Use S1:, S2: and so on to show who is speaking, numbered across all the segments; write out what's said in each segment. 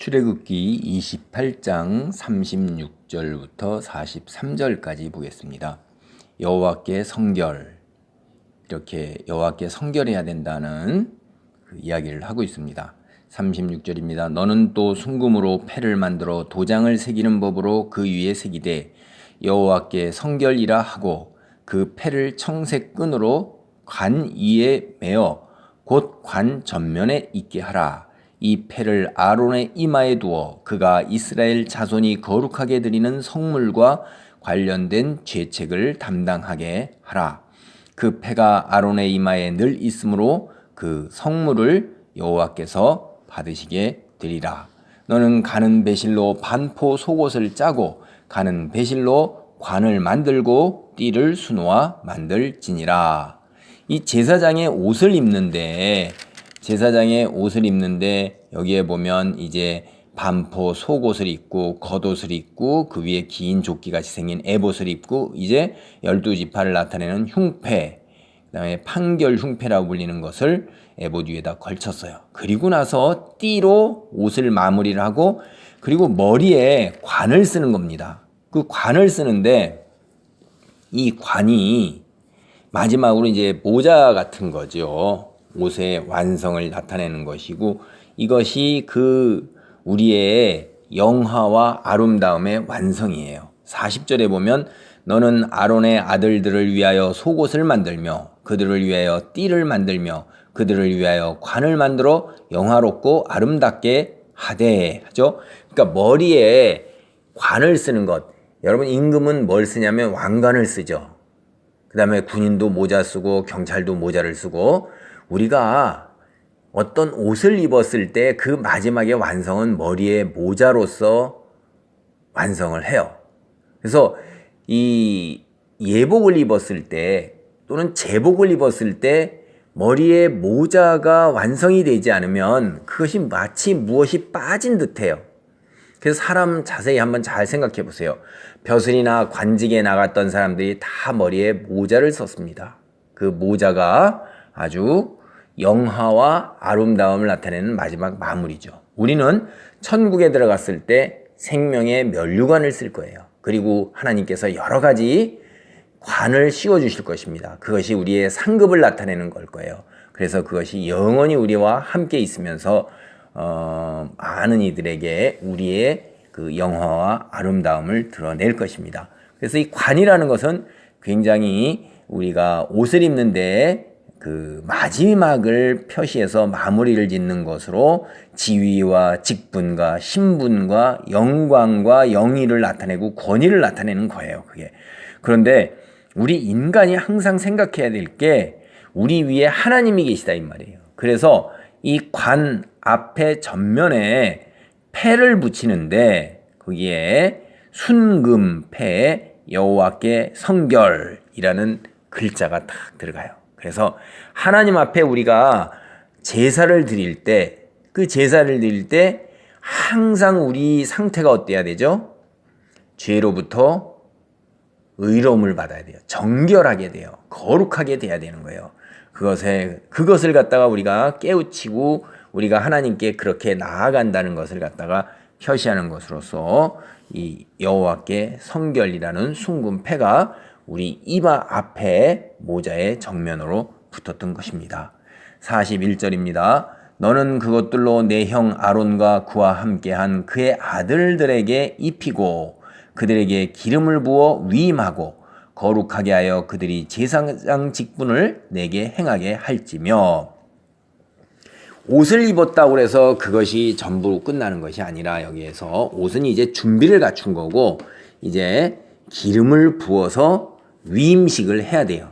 S1: 출애굽기 28장 36절부터 43절까지 보겠습니다. 여호와께 성결, 이렇게 여호와께 성결해야 된다는 그 이야기를 하고 있습니다. 36절입니다. 너는 또 순금으로 패를 만들어 도장을 새기는 법으로 그 위에 새기되 여호와께 성결이라 하고 그 패를 청색 끈으로 관 위에 매어 곧 관 전면에 있게 하라. 이 패를 아론의 이마에 두어 그가 이스라엘 자손이 거룩하게 드리는 성물과 관련된 죄책을 담당하게 하라. 그 패가 아론의 이마에 늘 있으므로 그 성물을 여호와께서 받으시게 되리라. 너는 가는 배실로 반포 속옷을 짜고 가는 배실로 관을 만들고 띠를 수놓아 만들지니라. 이 제사장의 옷을 입는데 여기에 보면 이제 반포 속옷을 입고 겉옷을 입고 그 위에 긴 조끼같이 생긴 에봇을 입고 이제 12지파를 나타내는 흉패, 그다음에 판결 흉패라고 불리는 것을 에봇 위에다 걸쳤어요. 그리고 나서 띠로 옷을 마무리를 하고 그리고 머리에 관을 쓰는 겁니다. 그 관을 쓰는데 이 관이 마지막으로 이제 모자 같은 거죠. 옷의 완성을 나타내는 것이고 이것이 그 우리의 영화와 아름다움의 완성이에요. 40절에 보면 너는 아론의 아들들을 위하여 속옷을 만들며 그들을 위하여 띠를 만들며 그들을 위하여 관을 만들어 영화롭고 아름답게 하되 하죠. 그러니까 머리에 관을 쓰는 것. 여러분 임금은 뭘 쓰냐면 왕관을 쓰죠. 그 다음에 군인도 모자 쓰고 경찰도 모자를 쓰고 우리가 어떤 옷을 입었을 때 그 마지막의 완성은 머리에 모자로서 완성을 해요. 그래서 이 예복을 입었을 때 또는 제복을 입었을 때 머리에 모자가 완성이 되지 않으면 그것이 마치 무엇이 빠진 듯해요. 그래서 사람 자세히 한번 잘 생각해 보세요. 벼슬이나 관직에 나갔던 사람들이 다 머리에 모자를 썼습니다. 그 모자가 아주 영화와 아름다움을 나타내는 마지막 마무리죠. 우리는 천국에 들어갔을 때 생명의 면류관을 쓸 거예요. 그리고 하나님께서 여러 가지 관을 씌워 주실 것입니다. 그것이 우리의 상급을 나타내는 걸 거예요. 그래서 그것이 영원히 우리와 함께 있으면서 많은 이들에게 우리의 그 영화와 아름다움을 드러낼 것입니다. 그래서 이 관이라는 것은 굉장히 우리가 옷을 입는데 그 마지막을 표시해서 마무리를 짓는 것으로 지위와 직분과 신분과 영광과 영의를 나타내고 권위를 나타내는 거예요. 그게. 그런데 우리 인간이 항상 생각해야 될 게 우리 위에 하나님이 계시다 이 말이에요. 그래서 이 관 앞에 전면에 패를 붙이는데 거기에 순금패에 여호와께 성결이라는 글자가 딱 들어가요. 그래서 하나님 앞에 우리가 제사를 드릴 때 그 제사를 드릴 때 항상 우리 상태가 어때야 되죠? 죄로부터 의로움을 받아야 돼요. 정결하게 돼요. 거룩하게 돼야 되는 거예요. 그것을 갖다가 우리가 깨우치고 우리가 하나님께 그렇게 나아간다는 것을 갖다가 표시하는 것으로서 이 여호와께 성결이라는 순금패가 우리 이마 앞에 모자의 정면으로 붙었던 것입니다. 41절입니다. 너는 그것들로 내 형 아론과 그와 함께한 그의 아들들에게 입히고 그들에게 기름을 부어 위임하고 거룩하게 하여 그들이 제사장 직분을 내게 행하게 할지며. 옷을 입었다고 해서 그것이 전부 끝나는 것이 아니라 여기에서 옷은 이제 준비를 갖춘 거고 이제 기름을 부어서 위임식을 해야 돼요.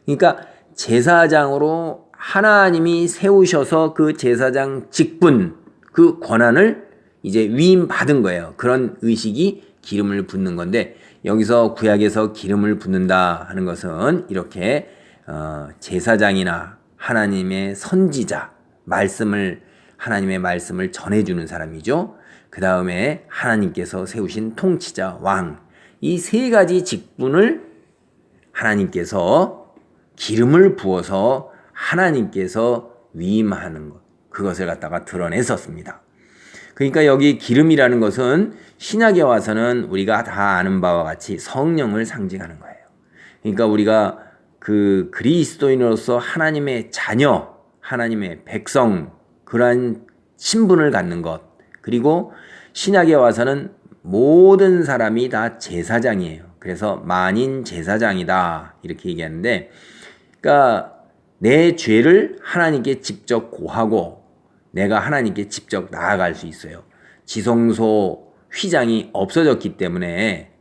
S1: 그러니까 제사장으로 하나님이 세우셔서 그 제사장 직분, 그 권한을 이제 위임 받은 거예요. 그런 의식이 기름을 붓는 건데 여기서 구약에서 기름을 붓는다 하는 것은 이렇게 제사장이나 하나님의 선지자, 하나님의 말씀을 전해주는 사람이죠. 그 다음에 하나님께서 세우신 통치자, 왕, 이 세 가지 직분을 하나님께서 기름을 부어서 하나님께서 위임하는 것, 그것을 갖다가 드러냈었습니다. 그러니까 여기 기름이라는 것은 신약에 와서는 우리가 다 아는 바와 같이 성령을 상징하는 거예요. 그러니까 우리가 그 그리스도인으로서 하나님의 자녀, 하나님의 백성, 그러한 신분을 갖는 것, 그리고 신약에 와서는 모든 사람이 다 제사장이에요. 그래서 만인 제사장이다 이렇게 얘기하는데, 그러니까 내 죄를 하나님께 직접 고하고 내가 하나님께 직접 나아갈 수 있어요. 지성소 휘장이 없어졌기 때문에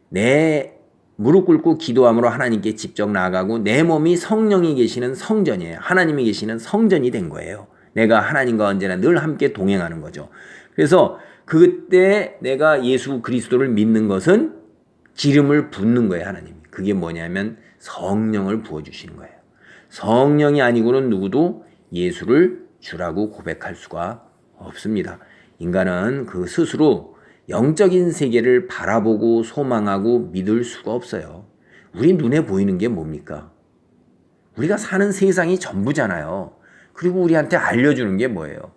S1: 내 무릎 꿇고 기도함으로 하나님께 직접 나아가고 내 몸이 성령이 계시는 성전이에요. 하나님이 계시는 성전이 된 거예요. 내가 하나님과 언제나 늘 함께 동행하는 거죠. 그래서 그때 내가 예수 그리스도를 믿는 것은 기름을 붓는 거예요, 하나님이. 그게 뭐냐면 성령을 부어주시는 거예요. 성령이 아니고는 누구도 예수를 주라고 고백할 수가 없습니다. 인간은 그 스스로 영적인 세계를 바라보고 소망하고 믿을 수가 없어요. 우리 눈에 보이는 게 뭡니까? 우리가 사는 세상이 전부잖아요. 그리고 우리한테 알려주는 게 뭐예요?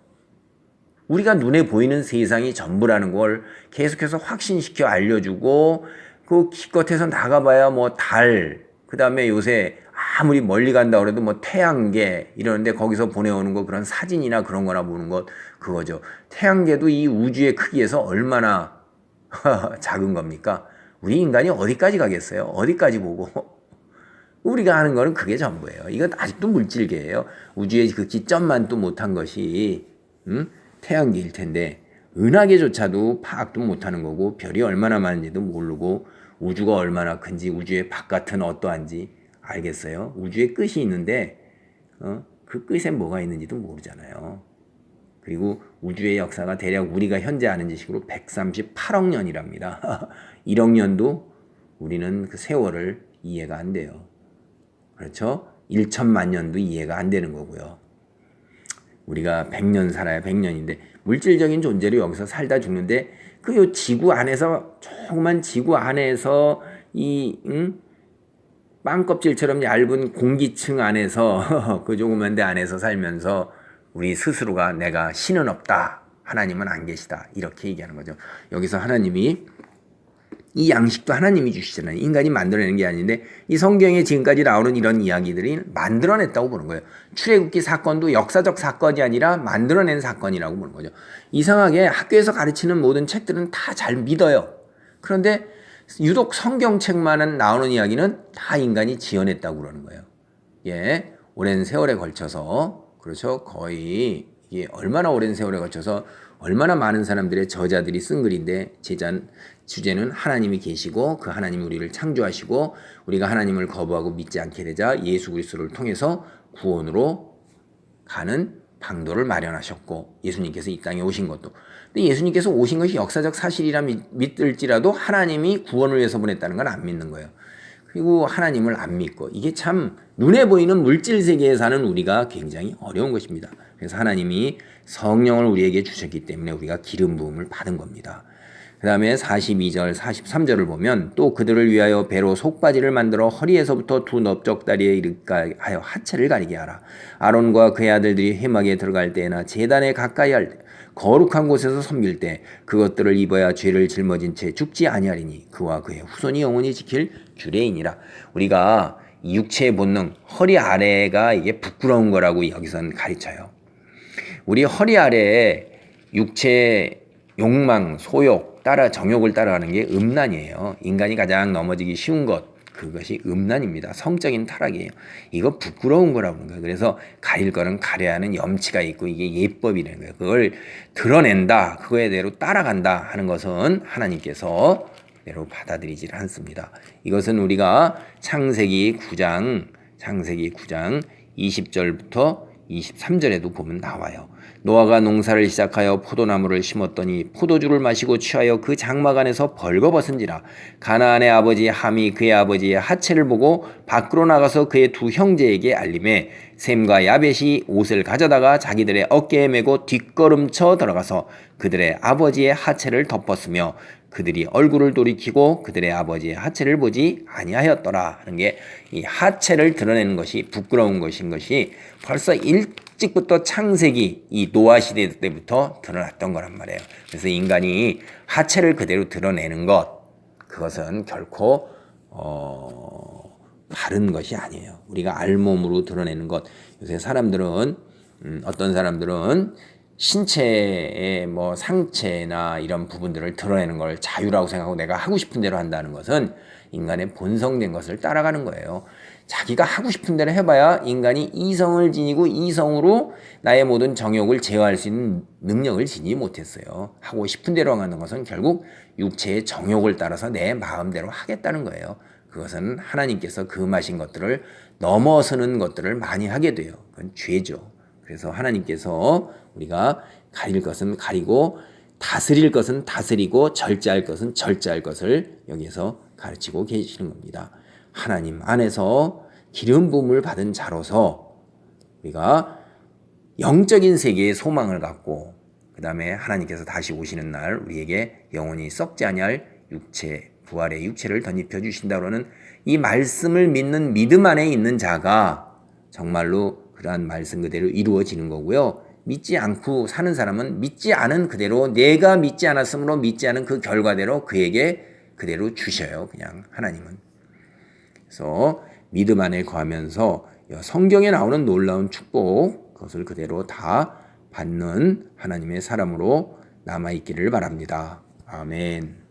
S1: 우리가 눈에 보이는 세상이 전부라는 걸 계속해서 확신시켜 알려주고, 그 기껏해서 나가봐야 뭐 달, 그 다음에 요새 아무리 멀리 간다 그래도 뭐 태양계 이러는데 거기서 보내오는 거 그런 사진이나 그런 거나 보는 것 그거죠. 태양계도 이 우주의 크기에서 얼마나 작은 겁니까? 우리 인간이 어디까지 가겠어요? 어디까지 보고? 우리가 하는 거는 그게 전부예요. 이건 아직도 물질계예요. 우주의 그 기점만 또 못한 것이 태양계일 텐데, 은하계조차도 파악도 못하는 거고, 별이 얼마나 많은지도 모르고, 우주가 얼마나 큰지, 우주의 바깥은 어떠한지 알겠어요? 우주의 끝이 있는데 그 끝에 뭐가 있는지도 모르잖아요. 그리고 우주의 역사가 대략 우리가 현재 아는 지식으로 138억 년이랍니다. 1억 년도 우리는 그 세월을 이해가 안 돼요. 그렇죠? 1천만 년도 이해가 안 되는 거고요. 우리가 100년 살아야 100년인데 물질적인 존재로 여기서 살다 죽는데, 그 요 지구 안에서, 조그만 지구 안에서 이 빵껍질처럼 얇은 공기층 안에서 그 조그만 데 안에서 살면서 우리 스스로가 내가 신은 없다, 하나님은 안 계시다, 이렇게 얘기하는 거죠. 여기서 하나님이 이 양식도 하나님이 주시잖아요. 인간이 만들어내는 게 아닌데, 이 성경에 지금까지 나오는 이런 이야기들이 만들어냈다고 보는 거예요. 출애굽기 사건도 역사적 사건이 아니라 만들어낸 사건이라고 보는 거죠. 이상하게 학교에서 가르치는 모든 책들은 다 잘 믿어요. 그런데 유독 성경책만은 나오는 이야기는 다 인간이 지어냈다고 그러는 거예요. 예, 오랜 세월에 걸쳐서, 그렇죠? 거의 이게 얼마나 오랜 세월에 걸쳐서 얼마나 많은 사람들의 저자들이 쓴 글인데, 주제는 하나님이 계시고 그 하나님이 우리를 창조하시고 우리가 하나님을 거부하고 믿지 않게 되자 예수 그리스도를 통해서 구원으로 가는 방도를 마련하셨고, 예수님께서 이 땅에 오신 것도, 근데 예수님께서 오신 것이 역사적 사실이라 믿을지라도 하나님이 구원을 위해서 보냈다는 건 안 믿는 거예요. 그리고 하나님을 안 믿고, 이게 참 눈에 보이는 물질 세계에 사는 우리가 굉장히 어려운 것입니다. 그래서 하나님이 성령을 우리에게 주셨기 때문에 우리가 기름 부음을 받은 겁니다. 그 다음에 42절 43절을 보면, 또 그들을 위하여 배로 속바지를 만들어 허리에서부터 두 넓적다리에 이르게 하여 하체를 가리게 하라. 아론과 그의 아들들이 회막에 들어갈 때나 제단에 가까이 할 때, 거룩한 곳에서 섬길 때 그것들을 입어야 죄를 짊어진 채 죽지 아니하리니 그와 그의 후손이 영원히 지킬 규례이니라. 우리가 육체의 본능, 허리 아래가 이게 부끄러운 거라고 여기선 가르쳐요. 우리 허리 아래에 육체의 욕망, 소욕, 정욕을 따라가는 게 음란이에요. 인간이 가장 넘어지기 쉬운 것, 그것이 음란입니다. 성적인 타락이에요. 이거 부끄러운 거라고 하는 거예요. 그래서 가릴 거는 가려야 하는 염치가 있고, 이게 예법이라는 거예요. 그걸 드러낸다, 그거에 대로 따라간다 하는 것은 하나님께서 대로 받아들이지 않습니다. 이것은 우리가 창세기 9장 20절부터 23절에도 보면 나와요. 노아가 농사를 시작하여 포도나무를 심었더니 포도주를 마시고 취하여 그 장막 안에서 벌거벗은지라. 가나안의 아버지 함이 그의 아버지의 하체를 보고 밖으로 나가서 그의 두 형제에게 알림해 셈과 야벳이 옷을 가져다가 자기들의 어깨에 메고 뒷걸음쳐 들어가서 그들의 아버지의 하체를 덮었으며 그들이 얼굴을 돌이키고 그들의 아버지의 하체를 보지 아니하였더라 하는 게 이 하체를 드러내는 것이 부끄러운 것인 것이 벌써 일찍부터 창세기 이 노아 시대 때부터 드러났던 거란 말이에요. 그래서 인간이 하체를 그대로 드러내는 것 그것은 결코 바른 것이 아니에요. 우리가 알몸으로 드러내는 것. 요새 사람들은 어떤 사람들은 신체의 뭐 상체나 이런 부분들을 드러내는 걸 자유라고 생각하고 내가 하고 싶은 대로 한다는 것은 인간의 본성된 것을 따라가는 거예요. 자기가 하고 싶은 대로 해봐야 인간이 이성을 지니고 이성으로 나의 모든 정욕을 제어할 수 있는 능력을 지니지 못했어요. 하고 싶은 대로 하는 것은 결국 육체의 정욕을 따라서 내 마음대로 하겠다는 거예요. 그것은 하나님께서 금하신 것들을 넘어서는 것들을 많이 하게 돼요. 그건 죄죠. 그래서 하나님께서 우리가 가릴 것은 가리고 다스릴 것은 다스리고 절제할 것은 절제할 것을 여기에서 가르치고 계시는 겁니다. 하나님 안에서 기름 부음을 받은 자로서 우리가 영적인 세계의 소망을 갖고 그 다음에 하나님께서 다시 오시는 날 우리에게 영원히 썩지 아니할 육체, 부활의 육체를 덧입혀 주신다고는 이 말씀을 믿는 믿음 안에 있는 자가 정말로 그러한 말씀 그대로 이루어지는 거고요. 믿지 않고 사는 사람은 믿지 않은 그대로 내가 믿지 않았으므로 믿지 않은 그 결과대로 그에게 그대로 주셔요. 그냥 하나님은. 그래서 믿음 안에 거하면서 성경에 나오는 놀라운 축복 그것을 그대로 다 받는 하나님의 사람으로 남아있기를 바랍니다. 아멘.